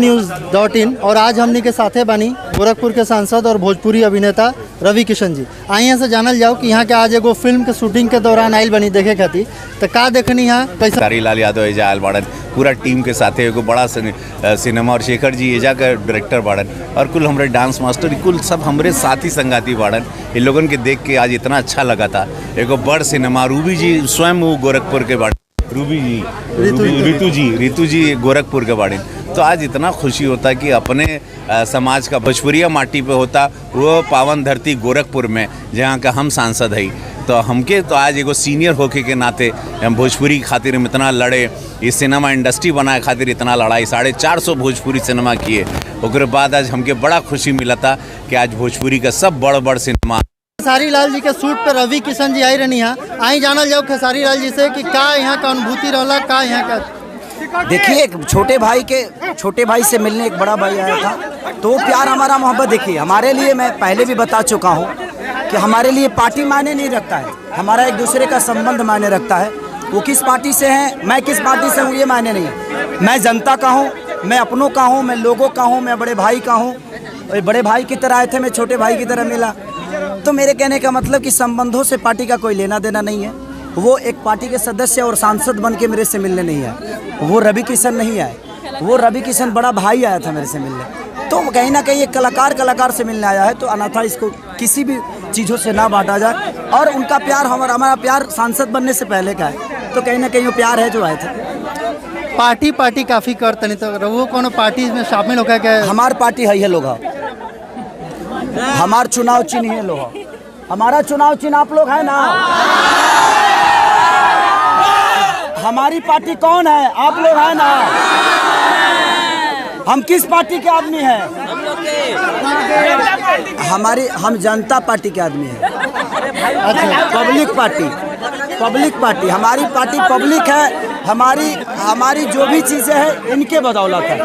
bbnews.in। और आज हमनी के साथे बनी गोरखपुर के सांसद और भोजपुरी अभिनेता रवि किशन जी। आई यहाँ से जानल जाओ कि यहाँ के आज एगो फिल्म के शूटिंग के दौरान आयल बनी देखे खातिर, तो का देखनी यहाँ कैसा? खेसारी लाल यादव एजा आयल बाड़न, पूरा टीम के साथे एगो बड़ा सिनेमा, और शेखर जी एजा का डायरेक्टर बाड़न, और कुल हमारे डांस मास्टर कुल सब हमारे साथी संगाती बाड़न। इन लोगन के देख के आज इतना अच्छा लगा था। एगो बड़ सिनेमा, रूबी जी स्वयं वो गोरखपुर के बाड़न, रूबी जी रितु जी गोरखपुर के बाड़न। तो आज इतना खुशी होता कि अपने समाज का भोजपुरिया माटी पे होता, वो पावन धरती गोरखपुर में जहाँ का हम सांसद है। तो हमके तो आज एगो सीनियर होके के नाते हम भोजपुरी खातिर में इतना लड़े, इस सिनेमा इंडस्ट्री बनाए खातिर इतना लड़ाई, 450 भोजपुरी सिनेमा किए। उसके बाद आज हमके बड़ा खुशी मिला था कि आज भोजपुरी का सब बड़ सिनेमा। खेसारी लाल जी के सूट पे रवि किशन जी आई रहनी है। आई जानल जाओ खेसारी लाल जी से कि का यहाँ का अनुभूति रहला, का यहाँ का? देखिए, एक छोटे भाई से मिलने एक बड़ा भाई आया था, तो प्यार हमारा मोहब्बत। देखिए, हमारे लिए मैं पहले भी बता चुका हूँ कि हमारे लिए पार्टी मायने नहीं रखता है, हमारा एक दूसरे का संबंध मायने रखता है। वो किस पार्टी से हैं, मैं किस पार्टी से हूँ, ये मायने नहीं है। मैं जनता का हूँ, मैं अपनों का हूँ, मैं लोगों का हूँ, मैं बड़े भाई का हूँ। बड़े भाई की तरह आए थे, मैं छोटे भाई की तरह मिला। तो मेरे कहने का मतलब कि संबंधों से पार्टी का कोई लेना देना नहीं है। वो एक पार्टी के सदस्य और सांसद बन के मेरे से मिलने नहीं आए, वो रवि किशन नहीं आए, वो रवि किशन बड़ा भाई आया था मेरे से मिलने। तो कहीं ना कहीं एक कलाकार से मिलने आया है, तो अन्यथा इसको किसी भी चीज़ों से ना बांटा जाए। और उनका प्यार हमारा प्यार सांसद बनने से पहले का है, तो कहीं ना कहीं वो प्यार है जो आए थे। पार्टी काफ़ी करते नहीं, तो वो कौन पार्टी में शामिल होकर के? हमार पार्टी है लोग, हमार चुनाव चिन्ह है लोग, हमारा चुनाव चिन्ह आप लोग है ना। हमारी पार्टी कौन है? आप लोग हैं ना। हम किस पार्टी के आदमी हैं? हम जनता पार्टी के आदमी हैं। अच्छा, पब्लिक पार्टी। हमारी पार्टी पब्लिक है। हमारी जो भी चीजें हैं इनके बदौलत है।